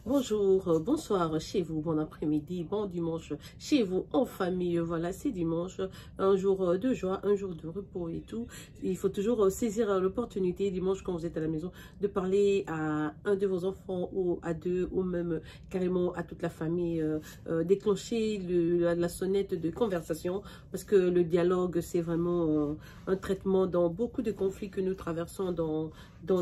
Bonjour, bonsoir chez vous, bon après-midi, bon dimanche chez vous en famille. Voilà, c'est dimanche, un jour de joie, un jour de repos et tout. Il faut toujours saisir l'opportunité dimanche quand vous êtes à la maison de parler à un de vos enfants ou à deux ou même carrément à toute la famille. Déclencher la sonnette de conversation parce que le dialogue c'est vraiment un traitement dans beaucoup de conflits que nous traversons dans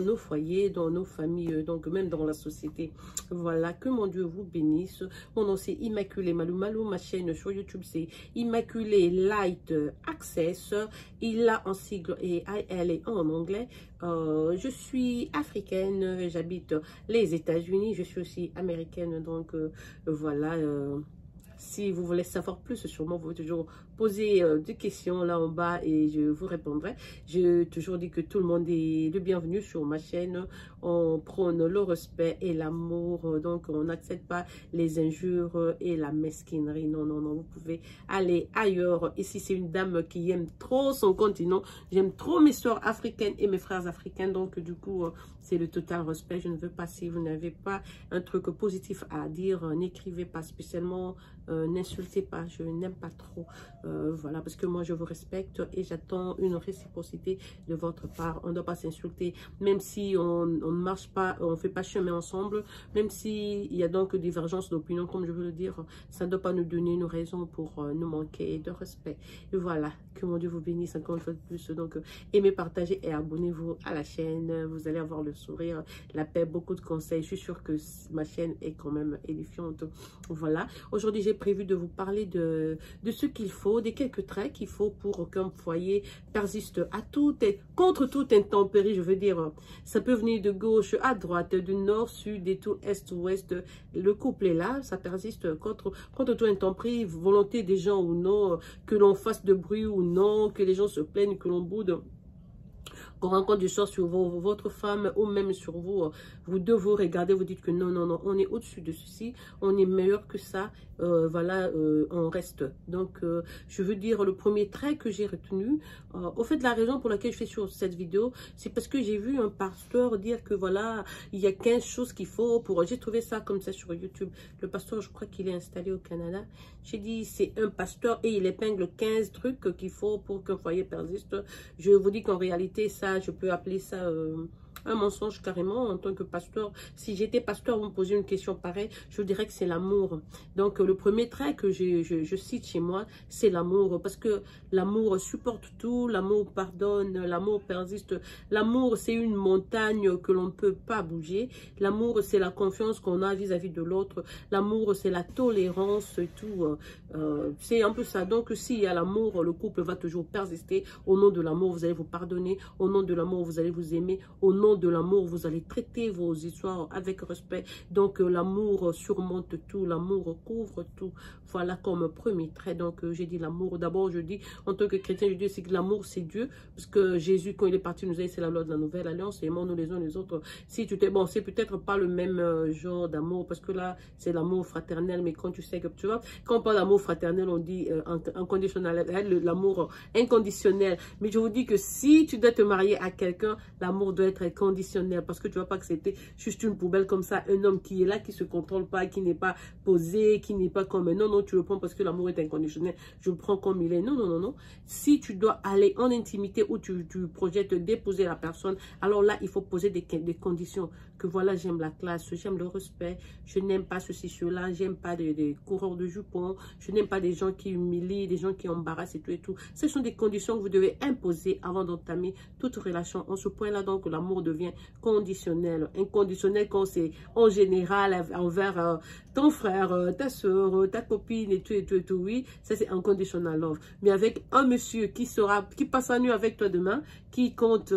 nos foyers, dans nos familles, donc même dans la société. Voilà, que mon Dieu vous bénisse. Mon nom c'est Immaculée Malou Malou, ma chaîne sur YouTube c'est Immaculée Light Access. Il a en sigle et elle est en anglais. Je suis africaine, j'habite les États-Unis, je suis aussi américaine, donc voilà. Si vous voulez savoir plus sur moi, vous pouvez toujours poser des questions là en bas et je vous répondrai. Je toujours dis que tout le monde est le bienvenu sur ma chaîne. On prône le respect et l'amour. Donc, on n'accepte pas les injures et la mesquinerie. Non, non, non. Vous pouvez aller ailleurs. Ici, c'est une dame qui aime trop son continent. J'aime trop mes soeurs africaines et mes frères africains. Donc, du coup, c'est le total respect. Je ne veux pas, si vous n'avez pas un truc positif à dire, n'écrivez pas spécialement. N'insultez pas, je n'aime pas trop, voilà, parce que moi je vous respecte et j'attends une réciprocité de votre part. On ne doit pas s'insulter, même si on ne marche pas, on ne fait pas chemin ensemble, même s'il y a donc divergence d'opinion, comme je veux le dire, ça ne doit pas nous donner une raison pour nous manquer de respect. Et voilà, que mon Dieu vous bénisse encore une fois de plus. Donc aimez, partagez et abonnez-vous à la chaîne, vous allez avoir le sourire, la paix, beaucoup de conseils. Je suis sûre que ma chaîne est quand même édifiante. Voilà, aujourd'hui j'ai prévu de vous parler de ce qu'il faut, des quelques traits qu'il faut pour qu'un foyer persiste à tout et contre toute intempérie. Je veux dire, ça peut venir de gauche à droite, du nord, sud et tout, est, ouest. Le couple est là, ça persiste contre toute intempérie, volonté des gens ou non, que l'on fasse de bruit ou non, que les gens se plaignent, que l'on boude. Qu'on rencontre du sort sur votre femme ou même sur vous, vous devez regarder, vous dites que non, non, non, on est au-dessus de ceci, on est meilleur que ça, voilà, on reste. Donc, je veux dire, le premier trait que j'ai retenu, au fait, la raison pour laquelle je fais sur cette vidéo, c'est parce que j'ai vu un pasteur dire que voilà, il y a 15 choses qu'il faut pour... J'ai trouvé ça comme ça sur YouTube. Le pasteur, je crois qu'il est installé au Canada. J'ai dit, c'est un pasteur et il épingle 15 trucs qu'il faut pour qu'un foyer persiste. Je vous dis qu'en réalité, ça, je peux appeler ça un mensonge carrément en tant que pasteur. Si j'étais pasteur, vous me posez une question pareille, je vous dirais que c'est l'amour. Donc, le premier trait que je cite chez moi, c'est l'amour. Parce que l'amour supporte tout, l'amour pardonne, l'amour persiste. L'amour, c'est une montagne que l'on ne peut pas bouger. L'amour, c'est la confiance qu'on a vis-à-vis de l'autre. L'amour, c'est la tolérance et tout. C'est un peu ça. Donc, s'il y a l'amour, le couple va toujours persister. Au nom de l'amour, vous allez vous pardonner. Au nom de l'amour, vous allez vous aimer. Au nom de l'amour, vous allez traiter vos histoires avec respect. Donc, l'amour surmonte tout. L'amour couvre tout. Voilà comme premier trait. Donc, j'ai dit l'amour. D'abord, je dis, en tant que chrétien, je dis aussi que l'amour, c'est Dieu. Parce que Jésus, quand il est parti, nous a dit, c'est la loi de la nouvelle alliance. Aimons-nous les uns les autres. Si tu t'es... Bon, c'est peut-être pas le même genre d'amour. Parce que là, c'est l'amour fraternel. Mais quand tu sais que, tu vois, quand on parle d'amour fraternel, on dit inconditionnel. L'amour inconditionnel. Mais je vous dis que si tu dois te marier à quelqu'un, l'amour doit être conditionnel. Parce que tu ne vas pas accepter juste une poubelle comme ça. Un homme qui est là, qui ne se contrôle pas, qui n'est pas posé, qui n'est pas comme... Non, non, tu le prends parce que l'amour est inconditionnel. Je le prends comme il est. Non, non, non, non. Si tu dois aller en intimité ou tu projettes d'épouser la personne, alors là, il faut poser des conditions. Que voilà, j'aime la classe, j'aime le respect, je n'aime pas ceci, cela, j'aime pas des coureurs de jupons, je n'aime pas des gens qui humilient, des gens qui embarrassent et tout et tout. Ce sont des conditions que vous devez imposer avant d'entamer toute relation. En ce point-là, donc, l'amour devient conditionnel. Inconditionnel quand c'est en général envers ton frère, ta soeur, ta copine et tout et tout et tout. Oui, ça c'est unconditional love. Mais avec un monsieur qui passe la nuit avec toi demain, qui compte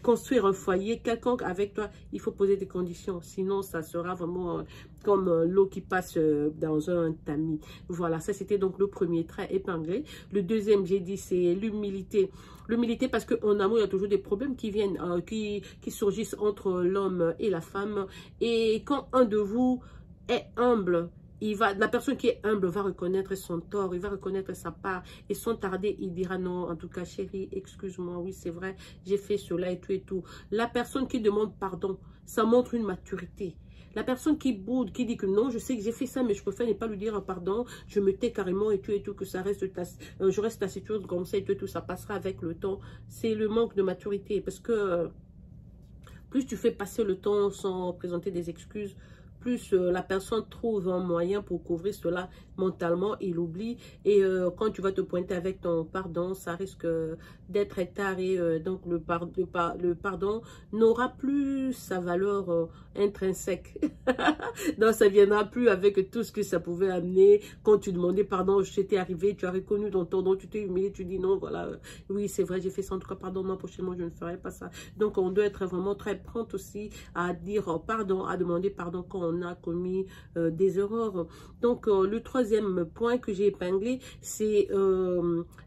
construire un foyer quelconque avec toi, il faut poser des conditions. Sinon, ça sera vraiment comme l'eau qui passe dans un tamis. Voilà, ça c'était donc le premier trait épinglé. Le deuxième, j'ai dit, c'est l'humilité. L'humilité parce qu'en amour, il y a toujours des problèmes qui viennent, qui surgissent entre l'homme et la femme. Et quand un de vous est humble La personne qui est humble va reconnaître son tort, il va reconnaître sa part. Et sans tarder, il dira non, en tout cas, chérie, excuse-moi, oui, c'est vrai, j'ai fait cela et tout et tout. La personne qui demande pardon, ça montre une maturité. La personne qui boude, qui dit que non, je sais que j'ai fait ça, mais je préfère ne pas lui dire pardon, je me tais carrément et tout, que ça reste, je reste taciturne comme ça et tout, ça passera avec le temps. C'est le manque de maturité parce que plus tu fais passer le temps sans présenter des excuses, plus la personne trouve un moyen pour couvrir cela mentalement, il oublie. Et quand tu vas te pointer avec ton pardon, ça risque d'être tard. Et donc, le pardon n'aura plus sa valeur intrinsèque. Donc, ça ne viendra plus avec tout ce que ça pouvait amener. Quand tu demandais pardon, je t'étais arrivé, tu as reconnu ton tort, donc tu t'es humilié, tu dis non, voilà, oui, c'est vrai, j'ai fait ça, en tout cas, pardon, non, prochainement, je ne ferai pas ça. Donc, on doit être vraiment très prompt aussi à dire pardon, à demander pardon quand on a commis des erreurs. Donc, le troisième point que j'ai épinglé, c'est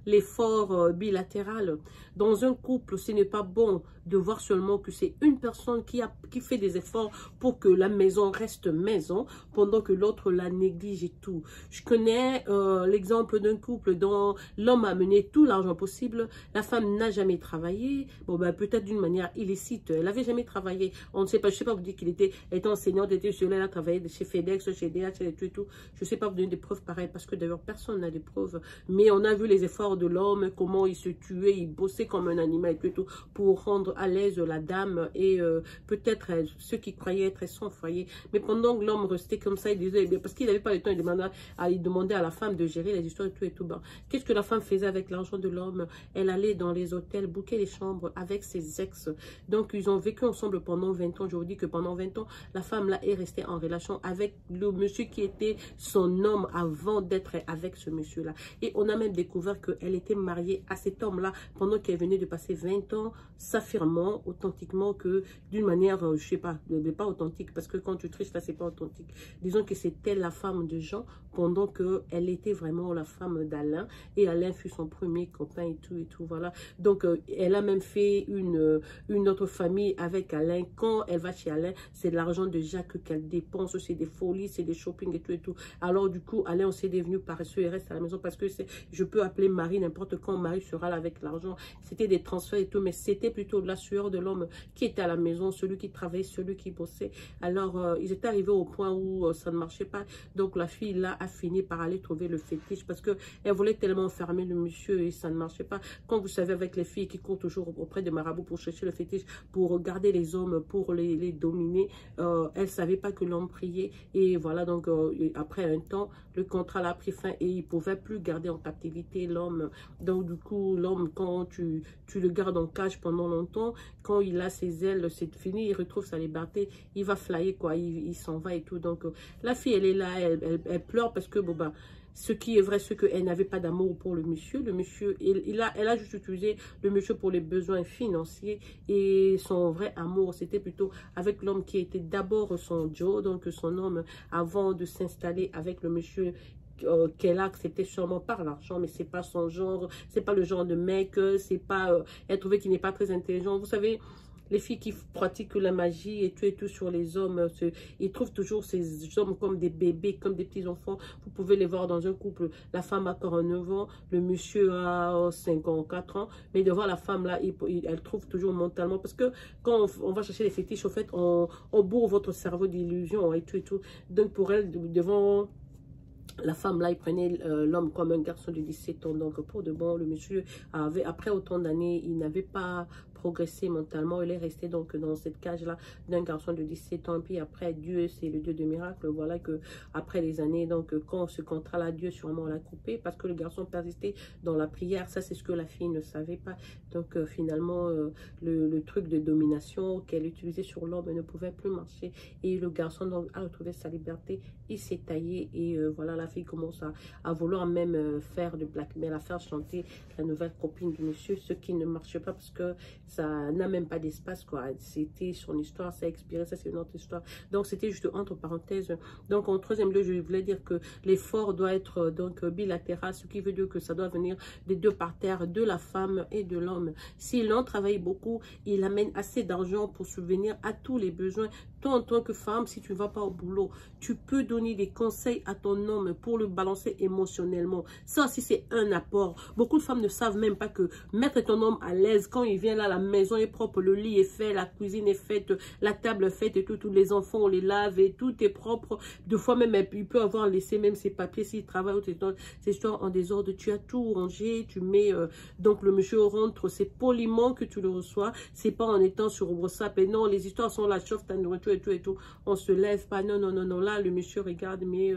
l'effort bilatéral. Dans un couple, ce n'est pas bon de voir seulement que c'est une personne qui fait des efforts pour que la maison reste maison, pendant que l'autre la néglige et tout. Je connais l'exemple d'un couple dont l'homme a mené tout l'argent possible, la femme n'a jamais travaillé, bon ben peut-être d'une manière illicite, elle n'avait jamais travaillé, on ne sait pas, je ne sais pas vous dire qu'il était enseignante, était sur elle a travaillé chez FedEx, chez DHL et tout, je ne sais pas vous donner des preuves pareilles, parce que d'ailleurs personne n'a des preuves, mais on a vu les efforts de l'homme, comment il se tuait, il bossait comme un animal et tout, pour rendre à l'aise la dame et peut-être ceux qui croyaient être son foyer. Mais pendant que l'homme restait comme ça, il disait, parce qu'il n'avait pas le temps, il demandait à la femme de gérer les histoires et tout. Ben, qu'est-ce que la femme faisait avec l'argent de l'homme? Elle allait dans les hôtels, booker les chambres avec ses ex. Donc, ils ont vécu ensemble pendant 20 ans. Je vous dis que pendant 20 ans, la femme là est restée en relation avec le monsieur qui était son homme avant d'être avec ce monsieur-là. Et on a même découvert qu'elle était mariée à cet homme-là pendant qu'elle venait de passer 20 ans, s'affirmant authentiquement que d'une manière, je sais pas, pas authentique, parce que quand tu triches là, c'est pas authentique. Disons que c'était la femme de Jean pendant qu'elle était vraiment la femme d'Alain, et Alain fut son premier copain et tout, voilà. Donc, elle a même fait une autre famille avec Alain. Quand elle va chez Alain, c'est de l'argent de Jacques qu'elle dépense, c'est des folies, c'est des shopping et tout. Alors, du coup, Alain, on s'est devenu paresseux et reste à la maison parce que je peux appeler Marie n'importe quand, Marie sera là avec l'argent. C'était des transferts et tout, mais c'était plutôt de la sueur de l'homme qui était à la maison, celui qui travaillait, celui qui bossait. Alors, ils étaient arrivés au point où ça ne marchait pas. Donc, la fille, là, a fini par aller trouver le fétiche parce qu'elle voulait tellement enfermer le monsieur et ça ne marchait pas. Quand vous savez, avec les filles qui courent toujours auprès de marabouts pour chercher le fétiche, pour regarder les hommes, pour les dominer, elle ne savait pas que l'homme priait. Et voilà, donc, après un temps, le contrat a pris fin et il ne pouvait plus garder en captivité l'homme. Donc, du coup, l'homme, quand tu le gardes en cage pendant longtemps, quand il a ses ailes, c'est fini, il retrouve sa liberté, il va flyer, quoi, il s'en va et tout. Donc, la fille, elle est là, elle pleure parce que, bon, bah, ce qui est vrai, c'est qu'elle n'avait pas d'amour pour le monsieur. Le monsieur, elle a juste utilisé le monsieur pour les besoins financiers. Et son vrai amour, c'était plutôt avec l'homme qui était d'abord son Joe, donc son homme, avant de s'installer avec le monsieur qu'elle a accepté sûrement par l'argent, mais c'est pas son genre, c'est pas le genre de mec, c'est pas, elle trouvait qu'il n'est pas très intelligent. Vous savez, les filles qui pratiquent la magie et tout sur les hommes, ils trouvent toujours ces hommes comme des bébés, comme des petits enfants. Vous pouvez les voir dans un couple. La femme a 49 ans, le monsieur a 54 ans. Mais devant la femme, là, elle trouve toujours mentalement. Parce que quand on va chercher les fétiches, en fait, on bourre votre cerveau d'illusions et tout. Donc, pour elle, devant la femme là, il prenait l'homme comme un garçon de 17 ans. Donc pour de bon, le monsieur avait, après autant d'années, il n'avait pas progressé mentalement. Il est resté donc dans cette cage là d'un garçon de 17 ans. Puis après, Dieu, c'est le Dieu de miracles. Voilà que après les années, donc quand ce contrat là, Dieu sûrement l'a coupé parce que le garçon persistait dans la prière. Ça, c'est ce que la fille ne savait pas. Donc finalement, le truc de domination qu'elle utilisait sur l'homme ne pouvait plus marcher. Et le garçon donc a retrouvé sa liberté. Il s'est taillé et voilà, la fille commence à vouloir même faire de blackmail, à faire chanter la nouvelle copine du monsieur, ce qui ne marche pas parce que ça n'a même pas d'espace, quoi. C'était son histoire, ça a expiré, ça c'est une autre histoire. Donc c'était juste entre parenthèses. Donc en troisième lieu, je voulais dire que l'effort doit être donc bilatéral, ce qui veut dire que ça doit venir des deux partenaires, de la femme et de l'homme. Si l'un travaille beaucoup, il amène assez d'argent pour subvenir à tous les besoins toi en tant que femme, si tu ne vas pas au boulot, tu peux donner des conseils à ton homme pour le balancer émotionnellement. Ça aussi, c'est un apport. Beaucoup de femmes ne savent même pas que mettre ton homme à l'aise, quand il vient là, la maison est propre, le lit est fait, la cuisine est faite, la table est faite et tout, tous les enfants, on les lave et tout est propre. Deux fois même, il peut avoir laissé même ses papiers s'il travaille ou ses histoires en désordre. Tu as tout rangé, tu mets, donc le monsieur rentre, c'est poliment que tu le reçois. C'est pas en étant sur WhatsApp et non, les histoires sont là, chauffe ta nourriture et tout. On se lève pas, non, non, non, non. Là, le monsieur regarde, mais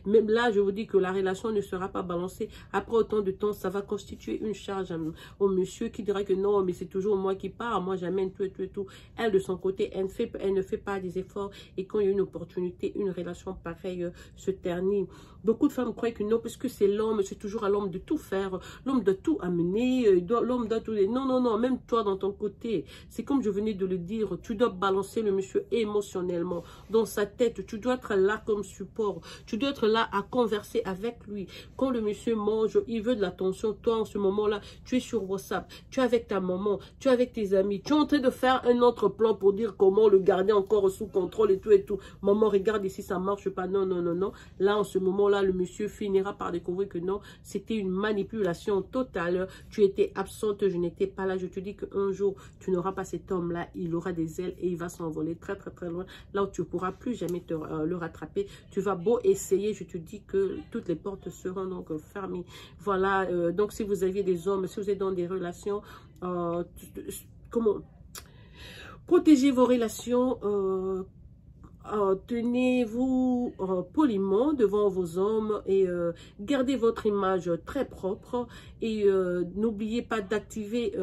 même là, je vous dis que la relation ne sera pas balancée. Après autant de temps, ça va constituer une charge au monsieur qui dira que non, mais c'est toujours moi qui pars, moi j'amène tout et tout. Elle, de son côté, elle ne fait pas des efforts et quand il y a une opportunité, une relation pareille se ternit. Beaucoup de femmes croient que non, parce que c'est l'homme, c'est toujours à l'homme de tout faire, l'homme doit tout amener, l'homme doit tout... Non, non, non, même toi dans ton côté, c'est comme je venais de le dire, tu dois balancer le monsieur émotionnellement, dans sa tête, tu dois être là comme support, tu dois être là à converser avec lui. Quand le monsieur mange, il veut de l'attention, toi en ce moment-là, tu es sur WhatsApp, tu es avec ta maman, tu es avec tes amis, tu es en train de faire un autre plan pour dire comment le garder encore sous contrôle et tout et tout. Maman, regarde ici, ça marche pas, non, non, non, non. Là, en ce moment-là, le monsieur finira par découvrir que non, c'était une manipulation totale. Tu étais absente, je n'étais pas là. Je te dis qu'un jour, tu n'auras pas cet homme-là. Il aura des ailes et il va s'envoler très, très, très loin. Là où tu ne pourras plus jamais le rattraper. Tu vas beau essayer, je te dis que toutes les portes seront donc fermées. Voilà, donc si vous aviez des hommes, si vous êtes dans des relations, comment protéger vos relations, tenez-vous poliment devant vos hommes et gardez votre image très propre et n'oubliez pas d'activer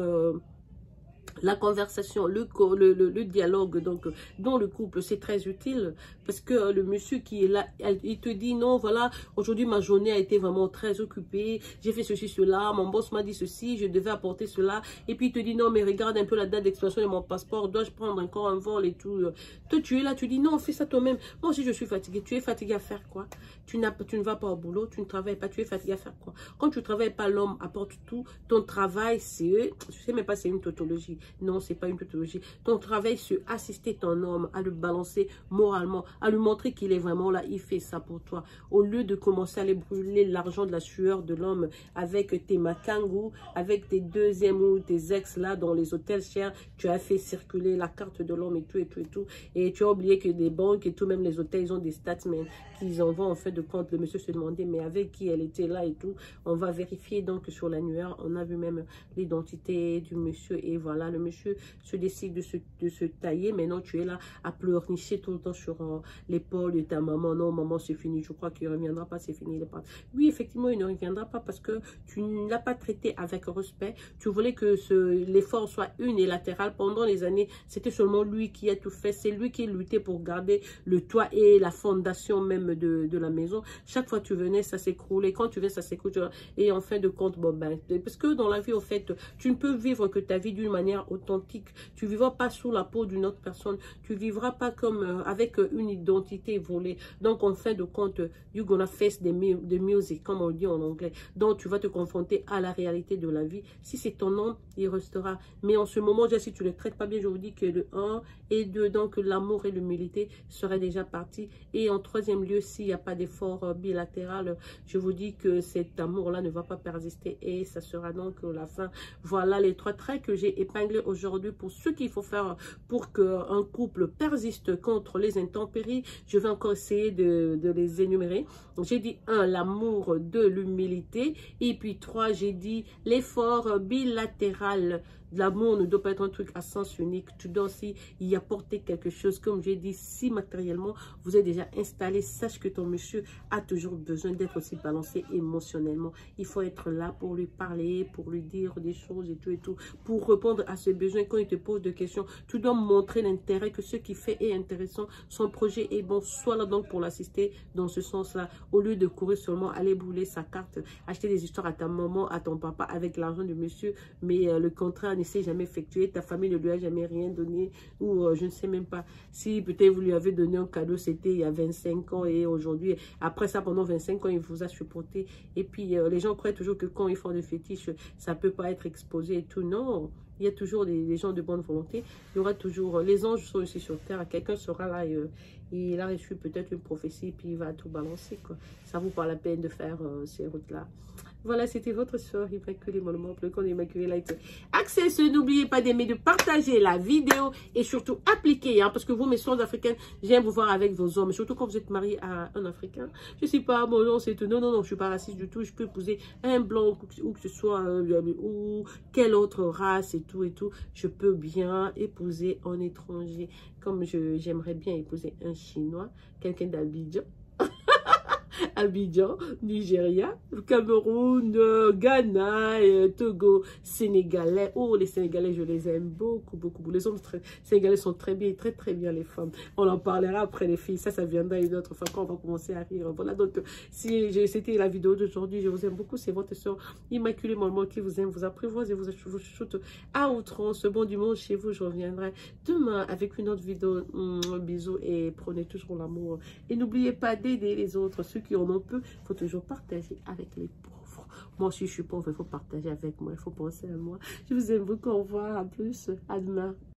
la conversation, le dialogue donc dans le couple, c'est très utile parce que le monsieur qui est là, il te dit non, voilà, aujourd'hui ma journée a été vraiment très occupée, j'ai fait ceci, cela, mon boss m'a dit ceci, je devais apporter cela, et puis il te dit non, mais regarde un peu la date d'expiration de mon passeport, dois-je prendre encore un vol et tout. Toi, tu es là, tu dis non, fais ça toi-même. Moi aussi, je suis fatiguée. Tu es fatiguée à faire quoi? Tu ne vas pas au boulot, tu ne travailles pas, tu es fatiguée à faire quoi? Quand tu ne travailles pas, l'homme apporte tout. Ton travail, c'est, je sais même pas, c'est une tautologie. Non, c'est pas une tautologie. Ton travail, c'est assister ton homme à le balancer moralement, à lui montrer qu'il est vraiment là, il fait ça pour toi. Au lieu de commencer à aller brûler l'argent de la sueur de l'homme avec tes makangu, avec tes deuxièmes ou tes ex là dans les hôtels chers, tu as fait circuler la carte de l'homme et tout et tout et tout. Et tu as oublié que des banques et tout, même les hôtels, ils ont des statements qu'ils envoient en fait de compte. Le monsieur se demandait, mais avec qui elle était là et tout. On va vérifier donc sur l'annuaire. On a vu même l'identité du monsieur. Et voilà, le monsieur se décide de se tailler. Maintenant, tu es là à pleurnicher tout le temps sur l'épaule de ta maman. Non, maman, c'est fini. Je crois qu'il ne reviendra pas, c'est fini. Oui, effectivement, il ne reviendra pas parce que tu ne l'as pas traité avec respect. Tu voulais que l'effort soit unilatéral. Pendant les années, c'était seulement lui qui a tout fait. C'est lui qui luttait pour garder le toit et la fondation même de la maison. Chaque fois que tu venais, ça s'écroulait. Quand tu venais, ça s'écroule. Et en fin de compte, bon, ben, parce que dans la vie, au fait, tu ne peux vivre que ta vie d'une manière authentique. Tu ne vivras pas sous la peau d'une autre personne. Tu ne vivras pas comme avec une identité volée. Donc, en fin de compte, you're gonna face the music, comme on dit en anglais. Donc, tu vas te confronter à la réalité de la vie. Si c'est ton homme, il restera. Mais en ce moment, déjà, si tu ne le traites pas bien, je vous dis que le 1 et 2, donc l'amour et l'humilité seraient déjà partis. Et en troisième lieu, s'il n'y a pas d'effort bilatéral, je vous dis que cet amour-là ne va pas persister et ça sera donc la fin. Voilà les 3 traits que j'ai épinglés aujourd'hui pour ce qu'il faut faire pour qu'un couple persiste contre les intempéries. Je vais encore essayer de les énumérer. J'ai dit 1, l'amour, 2, l'humilité. Et puis 3, j'ai dit l'effort bilatéral. L'amour ne doit pas être un truc à sens unique. Tu dois aussi y apporter quelque chose. Comme j'ai dit, si matériellement, vous êtes déjà installé, sache que ton monsieur a toujours besoin d'être aussi balancé émotionnellement. Il faut être là pour lui parler, pour lui dire des choses et tout, pour répondre à ses besoins. Quand il te pose des questions, tu dois montrer l'intérêt que ce qu'il fait est intéressant. Son projet est bon. Sois là donc pour l'assister dans ce sens-là. Au lieu de courir seulement, aller brûler sa carte, acheter des histoires à ta maman, à ton papa avec l'argent du monsieur, mais le contrat ne s'est jamais effectué, ta famille ne lui a jamais rien donné, ou je ne sais même pas si peut-être vous lui avez donné un cadeau, c'était il y a 25 ans et aujourd'hui, après ça pendant 25 ans, il vous a supporté. Et puis les gens croient toujours que quand ils font des fétiches, ça peut pas être exposé et tout. Non, il y a toujours les gens de bonne volonté. Il y aura toujours, les anges sont aussi sur terre. Quelqu'un sera là et il a reçu peut-être une prophétie, puis il va tout balancer, quoi. Ça vaut pas la peine de faire ces routes-là. Voilà, c'était votre soeur Immaculée, mon nom, le compte Immaculée Light. Access, n'oubliez pas d'aimer, de partager la vidéo et surtout appliquer, hein, parce que vous, mes soeurs africaines, j'aime vous voir avec vos hommes, surtout quand vous êtes marié à un Africain. Je ne sais pas, mon nom, c'est tout. Non, non, non, je ne suis pas raciste du tout. Je peux épouser un blanc ou que ce soit, ou quelle autre race et tout et tout. Je peux bien épouser un étranger, comme j'aimerais bien épouser un Chinois, quelqu'un d'Abidjan. Abidjan, Nigeria, Cameroun, Ghana, Togo, Sénégalais. Oh, les Sénégalais, je les aime beaucoup, beaucoup. Les hommes sénégalais sont très bien, très bien, les femmes. On en parlera après, les filles. Ça viendra une autre fois quand on va commencer à rire. Voilà, donc, si c'était la vidéo d'aujourd'hui, je vous aime beaucoup. C'est votre soeur Immaculée Maman qui vous aime, vous apprivoise et vous chuchote à outrance. Bon dimanche chez vous. Je reviendrai demain avec une autre vidéo. Bisous et prenez toujours l'amour. Et n'oubliez pas d'aider les autres, ceux qui en ont peu. Il faut toujours partager avec les pauvres. Moi aussi, je suis pauvre, il faut partager avec moi. Il faut penser à moi. Je vous aime beaucoup. Au revoir. À plus. À demain.